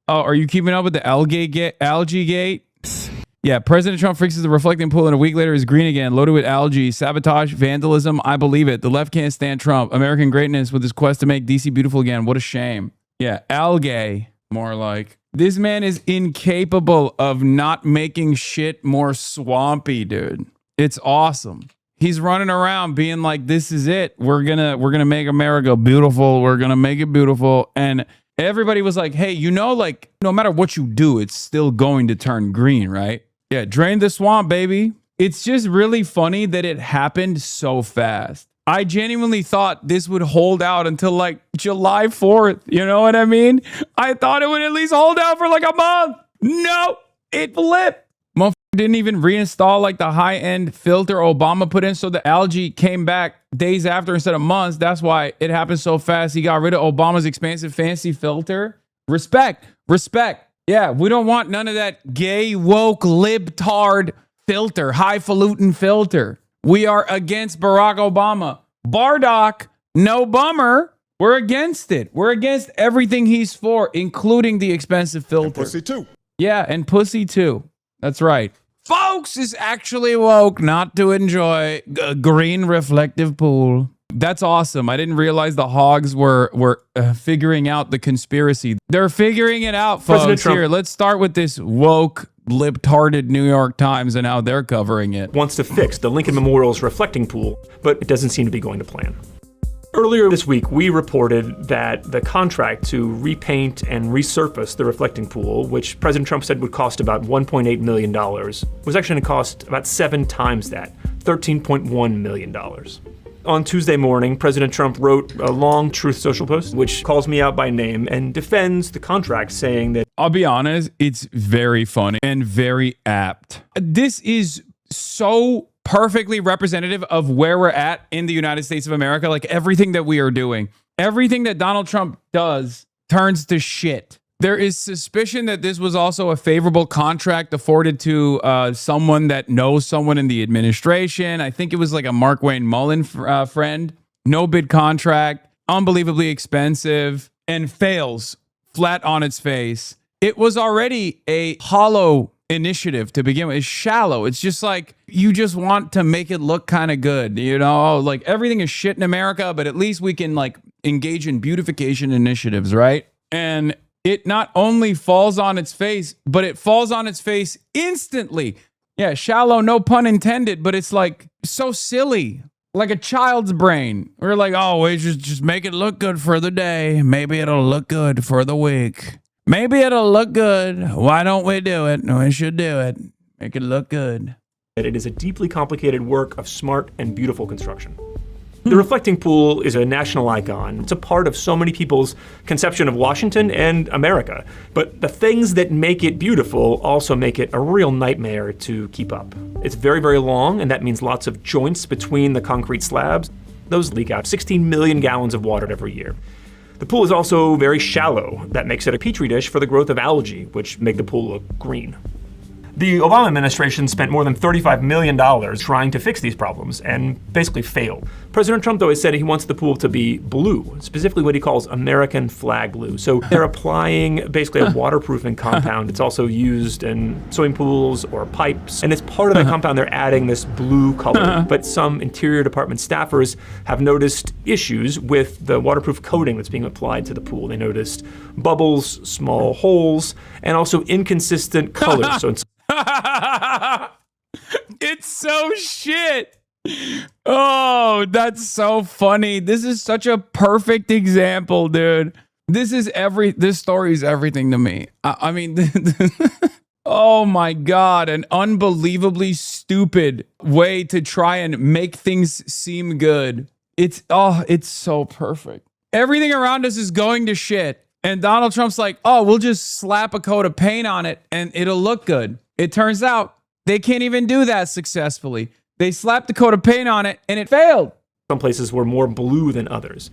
Oh, are you keeping up with the algae gate? Yeah, President Trump fixes the reflecting pool and a week later is green again, loaded with algae, sabotage, vandalism. I believe it. The left can't stand Trump. American greatness with his quest to make DC beautiful again. What a shame. Yeah, algae, more like. This man is incapable of not making shit more swampy, dude. It's awesome. He's running around being like, this is it. We're gonna make America beautiful. We're gonna make it beautiful. And everybody was like, hey, you know, like, no matter what you do, it's still going to turn green, right? Yeah, drain the swamp, baby. It's just really funny that it happened so fast. I genuinely thought this would hold out until like July 4th. You know what I mean? I thought it would at least hold out for like a month. No, it flipped. Motherfucker didn't even reinstall like the high-end filter Obama put in, so the algae came back days after instead of months. That's why it happened so fast. He got rid of Obama's expensive fancy filter. Respect. Yeah, we don't want none of that gay, woke, libtard filter, highfalutin filter. We are against Barack Obama. Bardock, no bummer. We're against it. We're against everything he's for, including the expensive filter. And pussy too. Yeah, and pussy too. That's right. Folks is actually woke not to enjoy a green reflective pool. That's awesome. I didn't realize the hogs were figuring out the conspiracy. They're figuring it out, folks. Here, let's start with this woke, libtarded New York Times and how they're covering it. Wants to fix the Lincoln Memorial's reflecting pool, but it doesn't seem to be going to plan. Earlier this week, we reported that the contract to repaint and resurface the reflecting pool, which President Trump said would cost about $1.8 million, was actually going to cost about 7 times that, $13.1 million. On Tuesday morning, President Trump wrote a long Truth Social post, which calls me out by name and defends the contract, saying that, I'll be honest, it's very funny and very apt. This is so perfectly representative of where we're at in the United States of America. Like everything that we are doing, everything that Donald Trump does turns to shit. There is suspicion that this was also a favorable contract afforded to someone that knows someone in the administration. I think it was like a Mark Wayne Mullen friend. No bid contract, unbelievably expensive, and fails flat on its face. It was already a hollow initiative to begin with. It's shallow. It's just like you just want to make it look kind of good, you know, like everything is shit in America, but at least we can like engage in beautification initiatives, right? And it not only falls on its face, but it falls on its face instantly. Yeah, shallow, no pun intended, but it's like so silly, like a child's brain. We're like, oh, we just make it look good for the day. Maybe it'll look good for the week. Maybe it'll look good. Why don't we do it? We should do it. Make it look good. that it is a deeply complicated work of smart and beautiful construction. The reflecting pool is a national icon. It's a part of so many people's conception of Washington and America. But the things that make it beautiful also make it a real nightmare to keep up. It's very, very long, and that means lots of joints between the concrete slabs. Those leak out 16 million gallons of water every year. The pool is also very shallow. That makes it a petri dish for the growth of algae, which make the pool look green. The Obama administration spent more than $35 million trying to fix these problems and basically failed. President Trump, though, has said he wants the pool to be blue, specifically what he calls American flag blue. So they're applying basically a waterproofing compound. It's also used in swimming pools or pipes. And as part of that compound, they're adding this blue color. But some Interior Department staffers have noticed issues with the waterproof coating that's being applied to the pool. They noticed bubbles, small holes, and also inconsistent colors. So it's so shit. Oh, that's so funny. This is such a perfect example, dude. This story is everything to me. I mean, oh my God, an unbelievably stupid way to try and make things seem good. It's so perfect. Everything around us is going to shit. And Donald Trump's like, oh, we'll just slap a coat of paint on it and it'll look good. It turns out they can't even do that successfully. They slapped the coat of paint on it and it failed. Some places were more blue than others.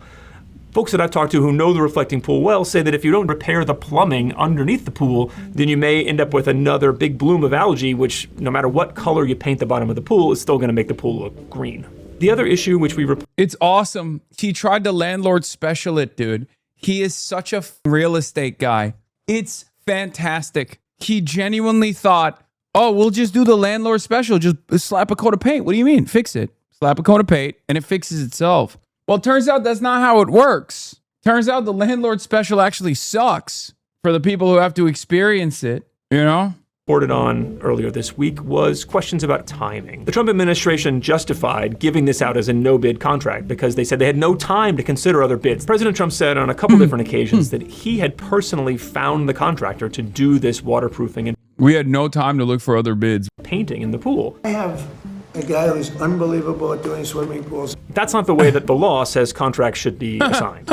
Folks that I've talked to who know the reflecting pool well say that if you don't repair the plumbing underneath the pool, then you may end up with another big bloom of algae, which no matter what color you paint the bottom of the pool, is still going to make the pool look green. The other issue which it's awesome. He tried to landlord special it, dude. He is such a real estate guy. It's fantastic. He genuinely thought, oh, we'll just do the landlord special. Just slap a coat of paint. What do you mean? Fix it. Slap a coat of paint and it fixes itself. Well, it turns out that's not how it works. Turns out the landlord special actually sucks for the people who have to experience it, you know? Reported on earlier this week was questions about timing. The Trump administration justified giving this out as a no-bid contract because they said they had no time to consider other bids. President Trump said on a couple different occasions that he had personally found the contractor to do this waterproofing and we had no time to look for other bids. Painting in the pool. I have a guy who's unbelievable at doing swimming pools. That's not the way that the law says contracts should be assigned.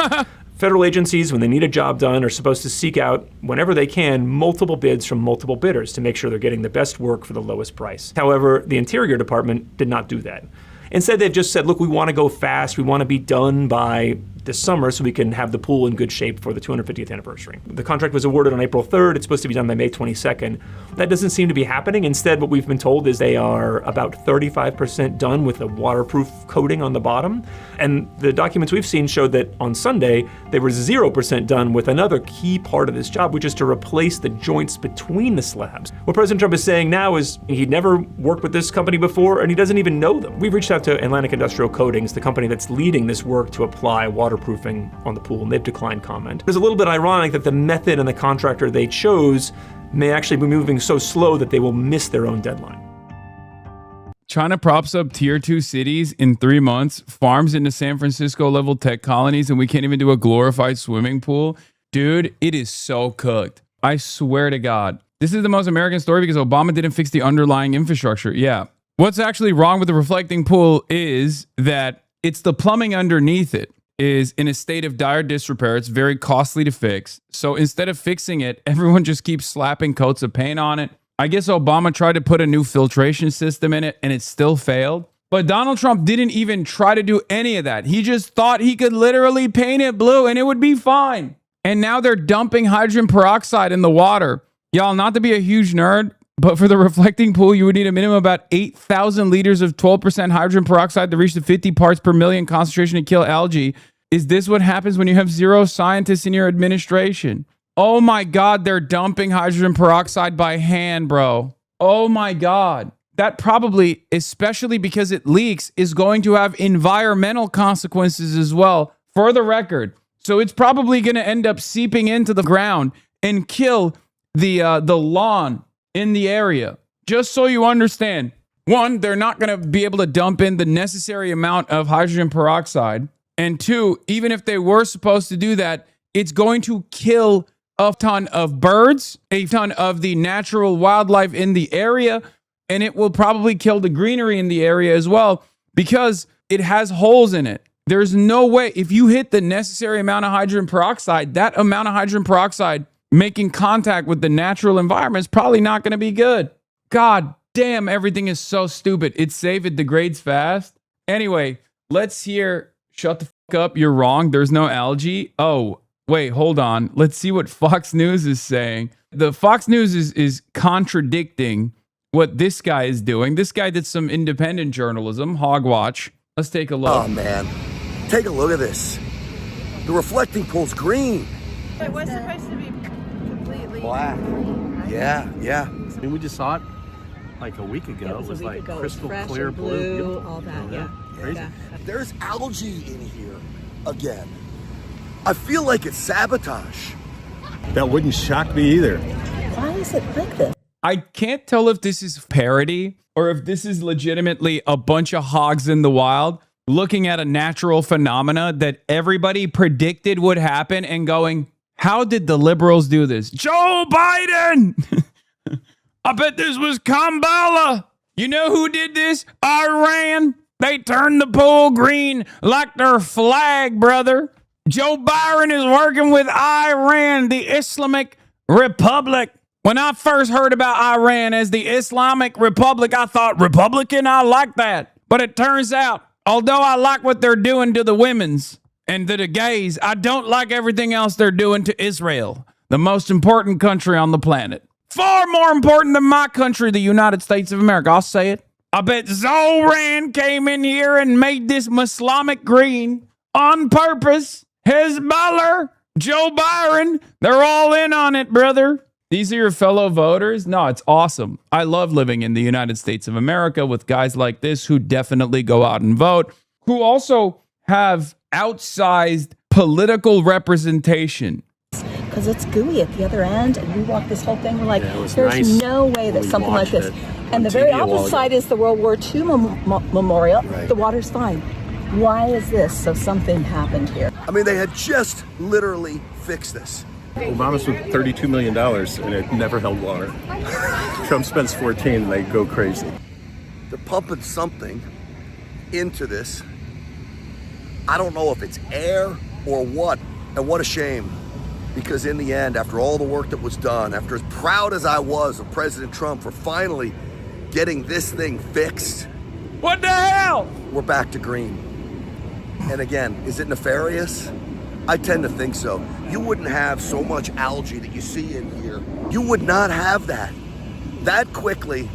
Federal agencies, when they need a job done, are supposed to seek out, whenever they can, multiple bids from multiple bidders to make sure they're getting the best work for the lowest price. However, the Interior Department did not do that. Instead, they've just said, look, we want to go fast. We want to be done by this summer so we can have the pool in good shape for the 250th anniversary. The contract was awarded on April 3rd. It's supposed to be done by May 22nd. That doesn't seem to be happening. Instead, what we've been told is they are about 35% done with the waterproof coating on the bottom. And the documents we've seen showed that on Sunday, they were 0% done with another key part of this job, which is to replace the joints between the slabs. What President Trump is saying now is he'd never worked with this company before, and he doesn't even know them. We've reached out to Atlantic Industrial Coatings, the company that's leading this work to apply waterproofing on the pool, and they've declined comment. It's a little bit ironic that the method and the contractor they chose may actually be moving so slow that they will miss their own deadline. China props up tier 2 cities in 3 months, farms into San Francisco level tech colonies, and we can't even do a glorified swimming pool. Dude, it is so cooked. I swear to God. This is the most American story because Obama didn't fix the underlying infrastructure. Yeah. What's actually wrong with the reflecting pool is that it's the plumbing underneath it is in a state of dire disrepair. It's very costly to fix. So instead of fixing it, everyone just keeps slapping coats of paint on it. I guess Obama tried to put a new filtration system in it and it still failed. But Donald Trump didn't even try to do any of that. He just thought he could literally paint it blue and it would be fine. And now they're dumping hydrogen peroxide in the water. Y'all, not to be a huge nerd, but for the reflecting pool, you would need a minimum of about 8,000 liters of 12% hydrogen peroxide to reach the 50 parts per million concentration to kill algae. Is this what happens when you have zero scientists in your administration? Oh my God, they're dumping hydrogen peroxide by hand, bro. Oh my God. That probably, especially because it leaks, is going to have environmental consequences as well, for the record. So it's probably going to end up seeping into the ground and kill the lawn in the area. Just so you understand, one, they're not going to be able to dump in the necessary amount of hydrogen peroxide. And two, even if they were supposed to do that, it's going to kill a ton of birds, a ton of the natural wildlife in the area, and it will probably kill the greenery in the area as well because it has holes in it. There's no way, if you hit the necessary amount of hydrogen peroxide, that amount of hydrogen peroxide making contact with the natural environment is probably not going to be good. God damn, everything is so stupid. It's safe, it degrades fast. Anyway, let's hear, shut the fuck up, you're wrong, there's no algae. Oh, wait, hold on. Let's see what Fox News is saying. The Fox News is contradicting what this guy is doing. This guy did some independent journalism, Hogwatch. Let's take a look. Oh, man. Take a look at this. The reflecting pool's green. It was supposed to be completely Black. green, right? Yeah. I mean, we just saw it like a week ago. It was like crystal clear blue. Beautiful. All that, yeah. Crazy. Yeah. There's algae in here again. I feel like it's sabotage. That wouldn't shock me either. Why is it like this? I can't tell if this is parody or if this is legitimately a bunch of hogs in the wild looking at a natural phenomena that everybody predicted would happen and going, how did the liberals do this? Joe Biden! I bet this was Kamala. You know who did this? Iran. They turned the pool green like their flag, brother. Joe Biden is working with Iran, the Islamic Republic. When I first heard about Iran as the Islamic Republic, I thought, Republican, I like that. But it turns out, although I like what they're doing to the women's and to the gays, I don't like everything else they're doing to Israel, the most important country on the planet. Far more important than my country, the United States of America. I'll say it. I bet Zoran came in here and made this Islamic green on purpose. Hezbollah, Joe Biden, they're all in on it, brother. These are your fellow voters? No, it's awesome. I love living in the United States of America with guys like this who definitely go out and vote, who also have outsized political representation. Because it's gooey at the other end, and we walk this whole thing, we're like, Yeah, it was there's nice no way that when we something like watched this. it And on the very TV a while opposite ago. side is the World War II memorial. Right. The water's fine. Why is this? So something happened here. I mean, they had just literally fixed this. Obama spent $32 million and it never held water. Trump spends 14 and they go crazy. They're pumping something into this. I don't know if it's air or what. And what a shame. Because in the end, after all the work that was done, after as proud as I was of President Trump for finally getting this thing fixed, What the hell? we're back to green. And again, is it nefarious? I tend to think so. You wouldn't have so much algae that you see in here. You would not have that quickly.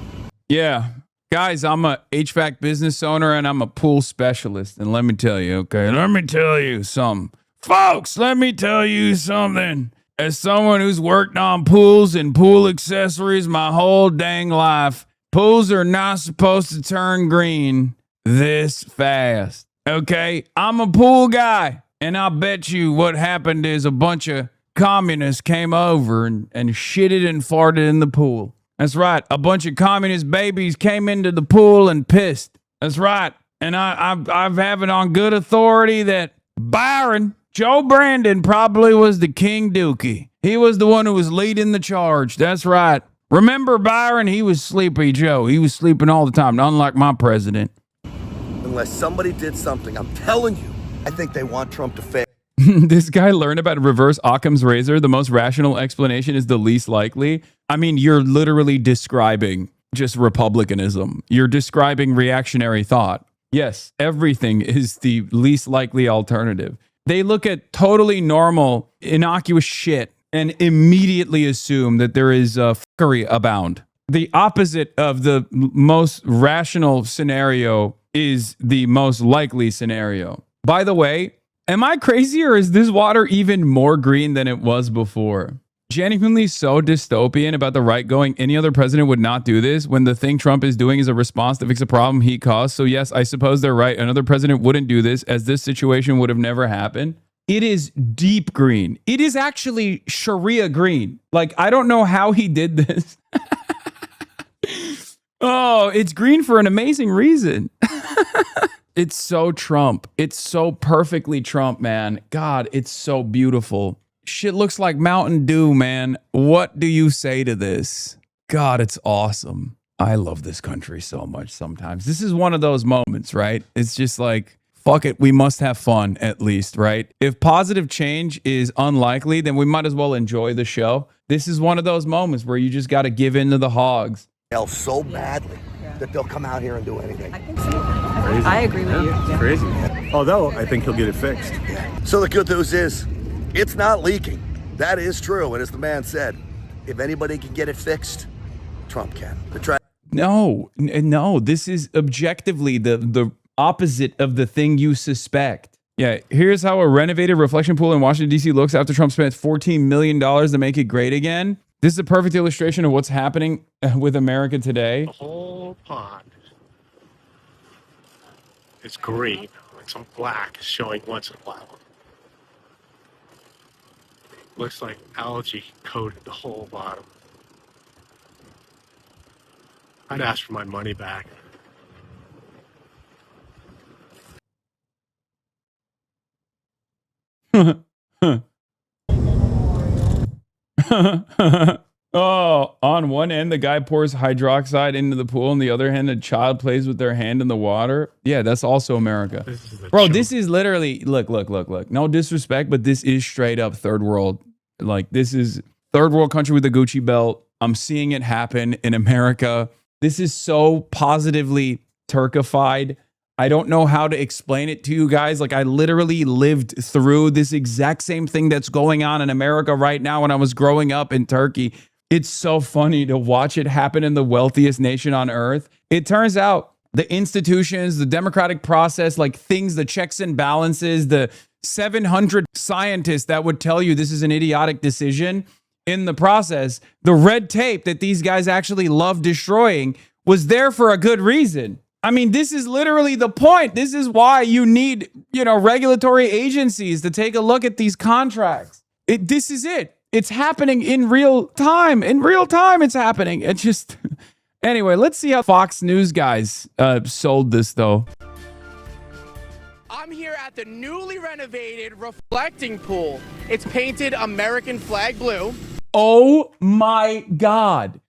Yeah. Guys, I'm a HVAC business owner and I'm a pool specialist. And let me tell you, okay, let me tell you something. Folks, let me tell you something. As someone who's worked on pools and pool accessories my whole dang life, pools are not supposed to turn green this fast. Okay? I'm a pool guy. And I bet you what happened is a bunch of communists came over and shitted and farted in the pool. That's right. A bunch of communist babies came into the pool and pissed. That's right. And I've have it on good authority that Byron, Joe Brandon, probably was the King Dookie. He was the one who was leading the charge. That's right. Remember Byron? He was sleepy Joe. He was sleeping all the time, unlike my president. Unless somebody did something, I'm telling you, I think they want Trump to fail. This guy learned about reverse Occam's razor. The most rational explanation is the least likely. I mean, you're literally describing just republicanism. You're describing reactionary thought. Yes, everything is the least likely alternative. They look at totally normal, innocuous shit and immediately assume that there is fuckery abound. The opposite of the most rational scenario is the most likely scenario. By the way, am I crazy or is this water even more green than it was before? Genuinely so dystopian about the right going. Any other president would not do this when the thing Trump is doing is a response to fix a problem he caused. So yes, I suppose they're right. Another president wouldn't do this as this situation would have never happened. It is deep green. It is actually Sharia green. Like, I don't know how he did this. Oh, it's green for an amazing reason. It's so Trump. It's so perfectly Trump, man. God, it's so beautiful. Shit looks like Mountain Dew, man. What do you say to this? God, it's awesome. I love this country so much sometimes. This is one of those moments, right? It's just like, fuck it, we must have fun at least, right? If positive change is unlikely, then we might as well enjoy the show. This is one of those moments where you just got to give in to the hogs. So badly that they'll come out here and do anything. I think so. Crazy. I agree with you. It's Yeah. crazy. Although I think he'll get it fixed. So the good news is, it's not leaking. That is true. And as the man said, if anybody can get it fixed, Trump can. No, this is objectively the opposite of the thing you suspect. Yeah, here's how a renovated reflection pool in Washington, D.C. looks after Trump spent $14 million to make it great again. This is a perfect illustration of what's happening with America today. The whole pond is green, like some black is showing once in a while. Looks like algae coated the whole bottom. I'd ask for my money back. Oh, on one end, the guy pours hydroxide into the pool. On the other hand, a child plays with their hand in the water. Yeah, that's also America. Bro, this is literally, look. No disrespect, but this is straight up third world. Like, this is third world country with a Gucci belt. I'm seeing it happen in America. This is so positively Turkified. I don't know how to explain it to you guys. Like, I literally lived through this exact same thing that's going on in America right now when I was growing up in Turkey. It's so funny to watch it happen in the wealthiest nation on earth. It turns out the institutions, the democratic process, like things, the checks and balances, the 700 scientists that would tell you this is an idiotic decision, in the process. The red tape that these guys actually love destroying was there for a good reason. I mean, this is literally the point. This is why you need, regulatory agencies to take a look at these contracts. This is it. It's happening in real time. In real time, it's happening. It's just... Anyway, let's see how Fox News guys sold this, though. I'm here at the newly renovated reflecting pool. It's painted American flag blue. Oh, my God.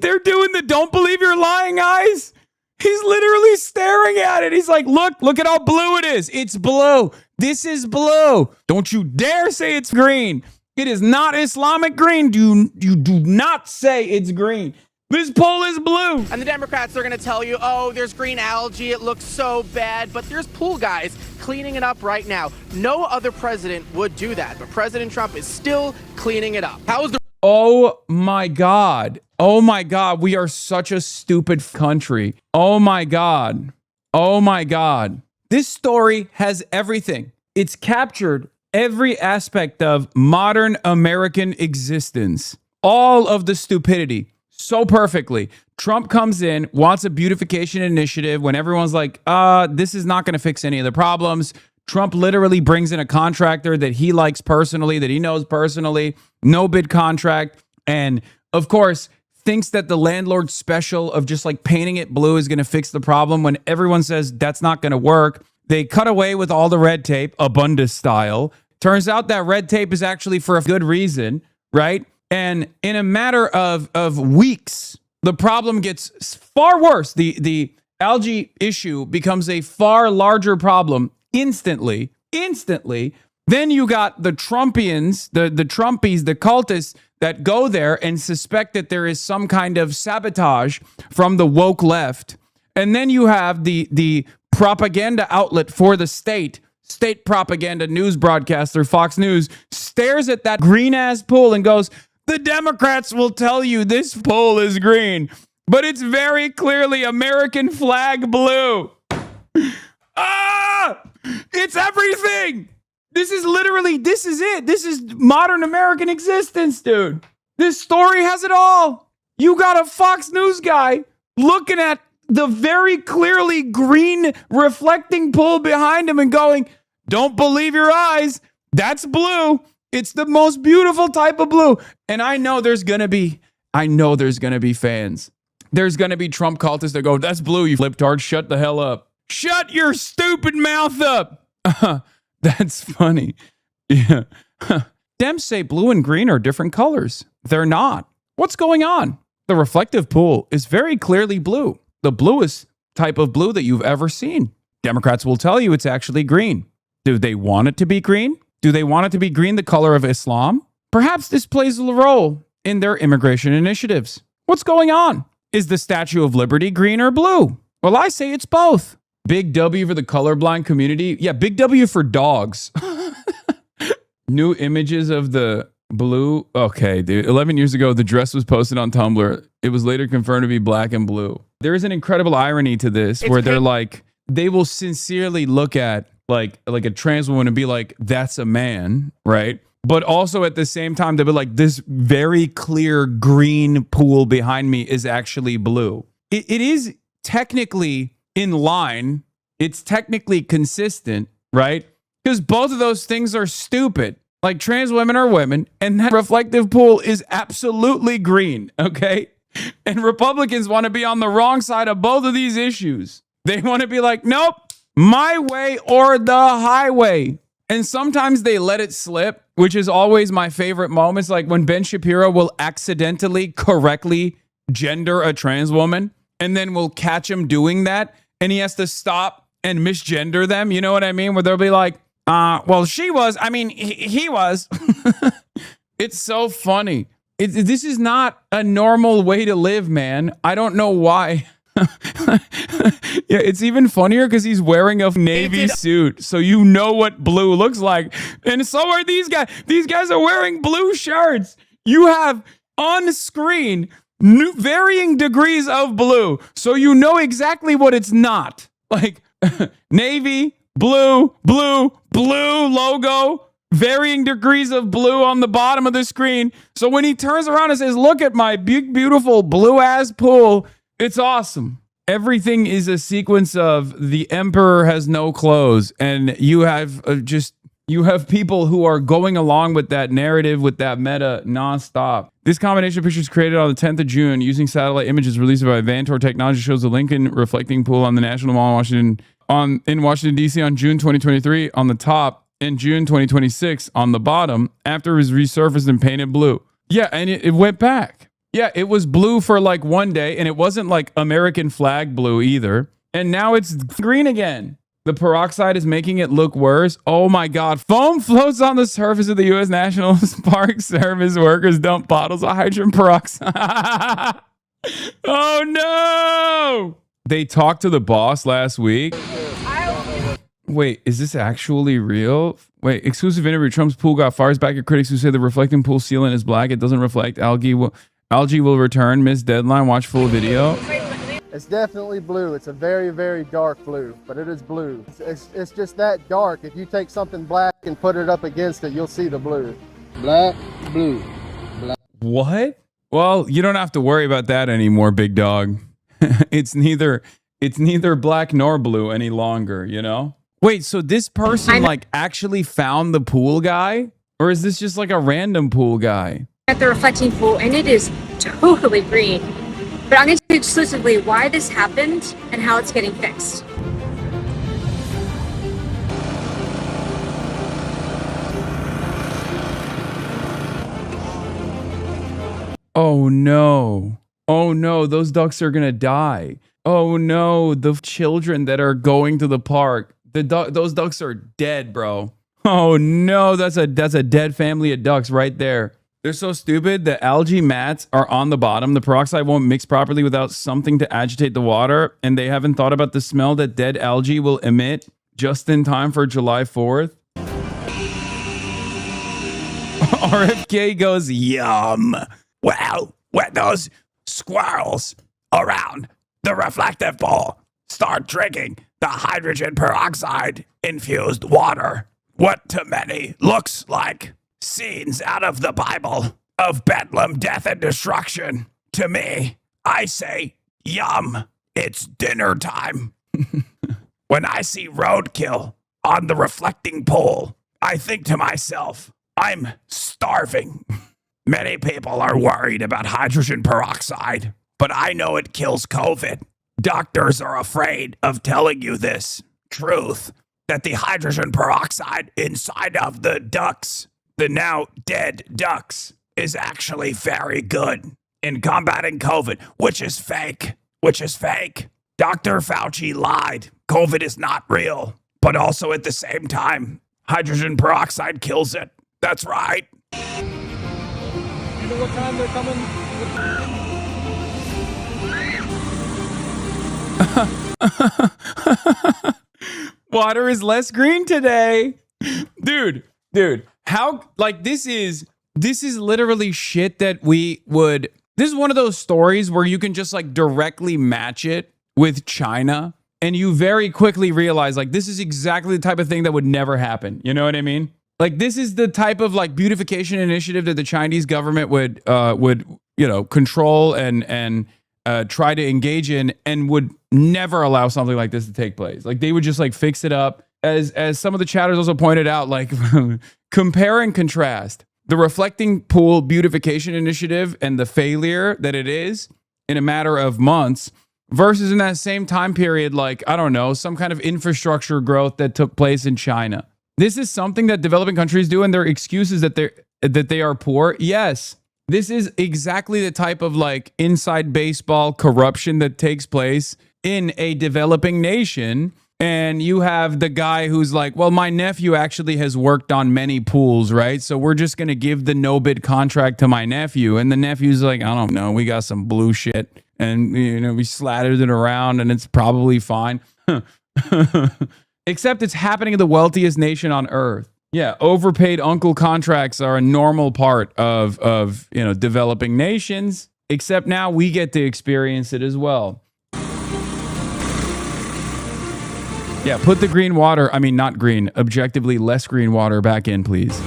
They're doing the don't believe your lying eyes. He's literally staring at it. He's like, look at how blue it is. It's blue. This is blue. Don't you dare say it's green. It is not Islamic green. You do not say it's green. This pool is blue. And the Democrats are going to tell you, oh, there's green algae. It looks so bad. But there's pool guys cleaning it up right now. No other president would do that. But President Trump is still cleaning it up. How is the... Oh, my God. Oh, my God. We are such a stupid country. Oh, my God. Oh, my God. This story has everything. It's captured every aspect of modern American existence. All of the stupidity. So perfectly. Trump comes in, wants a beautification initiative when everyone's like, this is not going to fix any of the problems. Trump literally brings in a contractor that he likes personally, that he knows personally, no bid contract. And of course, thinks that the landlord special of just like painting it blue is going to fix the problem when everyone says that's not going to work. They cut away with all the red tape, Abundus style. Turns out that red tape is actually for a good reason, right? And in a matter of weeks, the problem gets far worse. The algae issue becomes a far larger problem instantly. Then you got the Trumpians, the Trumpies, the cultists that go there and suspect that there is some kind of sabotage from the woke left. And then you have the propaganda outlet for the state propaganda news broadcaster, Fox News, stares at that green-ass pool and goes, the Democrats will tell you this pool is green, but it's very clearly American flag blue. It's everything. This is it. This is modern American existence, dude. This story has it all. You got a Fox News guy looking at the very clearly green reflecting pool behind him and going, don't believe your eyes. That's blue. It's the most beautiful type of blue. And I know there's going to be fans. There's going to be Trump cultists that go, that's blue, you libtard. Shut the hell up. Shut your stupid mouth up. That's funny. Yeah. Dems say blue and green are different colors. They're not. What's going on? The reflective pool is very clearly blue. The bluest type of blue that you've ever seen. Democrats will tell you it's actually green. Do they want it to be green? Do they want it to be green, the color of Islam? Perhaps this plays a role in their immigration initiatives. What's going on? Is the Statue of Liberty green or blue? Well, I say it's both. Big W for the colorblind community. Yeah, big W for dogs. New images of the blue. Okay, dude. 11 years ago, the dress was posted on Tumblr. It was later confirmed to be black and blue. There is an incredible irony to this where they're like, they will sincerely look at like a trans woman and be like, that's a man, right? But also at the same time, they'll be like, this very clear green pool behind me is actually blue. It is technically in line. It's technically consistent, right? Because both of those things are stupid. Like trans women are women, and that reflective pool is absolutely green, okay? And Republicans want to be on the wrong side of both of these issues. They want to be like, nope, my way or the highway. And sometimes they let it slip, which is always my favorite moments. Like when Ben Shapiro will accidentally correctly gender a trans woman, and then we'll catch him doing that, and he has to stop and misgender them. You know what I mean? Where they'll be like, well, she was, I mean, he was. It's so funny. This is not a normal way to live, man. I don't know why. Yeah, it's even funnier because he's wearing a navy suit, so you know what blue looks like. And so are these guys. These guys are wearing blue shirts. You have on screen varying degrees of blue, so you know exactly what it's not. Like navy, blue logo, varying degrees of blue on the bottom of the screen. So when he turns around and says, look at my big, beautiful blue ass pool, it's awesome. Everything is a sequence of the emperor has no clothes, and you have you have people who are going along with that narrative, with that meta nonstop. This combination of pictures created on the 10th of June using satellite images released by Vantor Technology shows the Lincoln reflecting pool on the National Mall in Washington, D.C. on June 2023 on the top and June 2026 on the bottom after it was resurfaced and painted blue. Yeah, and it went back. Yeah, it was blue for like one day, and it wasn't like American flag blue either. And now it's green again. The peroxide is making it look worse. Oh my God. Foam floats on the surface of the U.S. National Park Service. Workers dump bottles of hydrogen peroxide. Oh no. They talked to the boss last week. Wait, is this actually real? Wait, exclusive interview. Trump's pool got fires back at critics who say the reflecting pool sealant is black. It doesn't reflect. Algae will return. Miss deadline. Watch full video. It's definitely blue. It's a very, very dark blue, but it is blue. It's just that dark. If you take something black and put it up against it, you'll see the blue. Black, blue, black. What? Well, you don't have to worry about that anymore, big dog. It's neither black nor blue any longer, you know? Wait, so this person like actually found the pool guy? Or is this just like a random pool guy? At the reflecting pool, and it is totally green. But I'm going to tell you exclusively why this happened and how it's getting fixed. Oh no. Oh no, those ducks are going to die. Oh no, the children that are going to the park. Those ducks are dead, bro. Oh no, that's a dead family of ducks right there. They're so stupid. The algae mats are on the bottom. The peroxide won't mix properly without something to agitate the water. And they haven't thought about the smell that dead algae will emit just in time for July 4th. RFK goes, yum. Well, when those squirrels around the reflective pool start drinking the hydrogen peroxide infused water, what to many looks like scenes out of the Bible of bedlam, death, and destruction. To me, I say, yum, it's dinner time. When I see roadkill on the reflecting pool, I think to myself, I'm starving. Many people are worried about hydrogen peroxide, but I know it kills COVID. Doctors are afraid of telling you this truth, that the hydrogen peroxide inside of the ducks, the now dead ducks, is actually very good in combating COVID, which is fake. Dr. Fauci lied. COVID is not real. But also at the same time, hydrogen peroxide kills it. That's right. You know what time they're coming? Water is less green today. Dude, how, like, this is literally shit that we would, this is one of those stories where you can just like directly match it with China, and you very quickly realize like this is exactly the type of thing that would never happen. You know what I mean? Like, this is the type of like beautification initiative that the Chinese government would control and try to engage in, and would never allow something like this to take place. Like, they would just like fix it up. As some of the chatters also pointed out, like compare and contrast the reflecting pool beautification initiative and the failure that it is in a matter of months versus in that same time period, like, I don't know, some kind of infrastructure growth that took place in China. This is something that developing countries do, and their excuses that they are poor. Yes, this is exactly the type of like inside baseball corruption that takes place in a developing nation. And you have the guy who's like, well, my nephew actually has worked on many pools, right? So we're just going to give the no-bid contract to my nephew. And the nephew's like, I don't know, we got some blue shit. And, we slattered it around and it's probably fine. Except it's happening in the wealthiest nation on earth. Yeah, overpaid uncle contracts are a normal part of developing nations. Except now we get to experience it as well. Yeah, put the green water, I mean, not green, objectively less green water back in, please.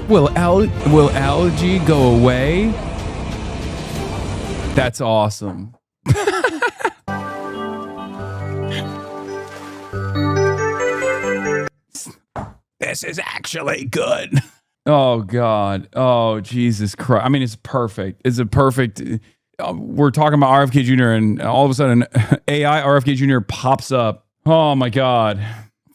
Will algae go away? That's awesome. This is actually good. Oh God. Oh Jesus Christ. I mean, it's perfect. It's a perfect. We're talking about RFK Jr. and all of a sudden AI RFK Jr. pops up. Oh my God.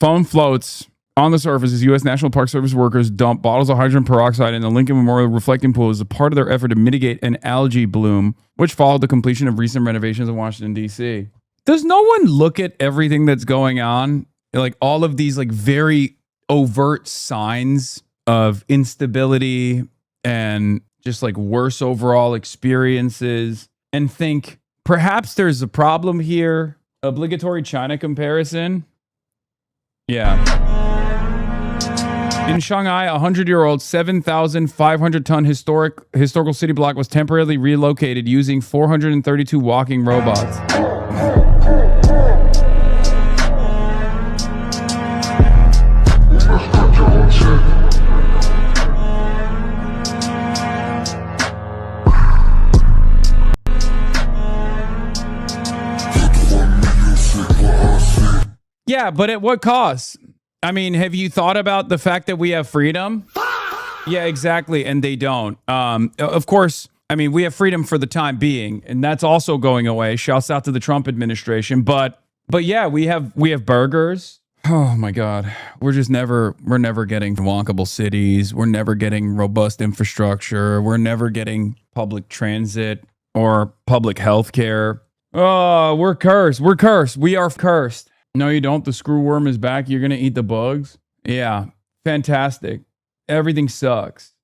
Foam floats on the surface as U.S. National Park Service workers dump bottles of hydrogen peroxide in the Lincoln Memorial reflecting pool as a part of their effort to mitigate an algae bloom, which followed the completion of recent renovations in Washington, D.C. Does no one look at everything that's going on? Like all of these like very overt signs of instability and just like worse overall experiences and think perhaps there's a problem here. Obligatory China comparison. Yeah. In Shanghai, a 100-year-old 7,500-ton historical city block was temporarily relocated using 432 walking robots. Yeah, but at what cost? I mean, have you thought about the fact that we have freedom? Yeah, exactly. And they don't. Of course, I mean, we have freedom for the time being, and that's also going away. Shouts out to the Trump administration. But yeah, we have burgers. Oh my God. We're never getting walkable cities. We're never getting robust infrastructure. We're never getting public transit or public health care. Oh, we're cursed. We're cursed. We are cursed. No, you don't. The screwworm is back. You're going to eat the bugs. Yeah. Fantastic. Everything sucks.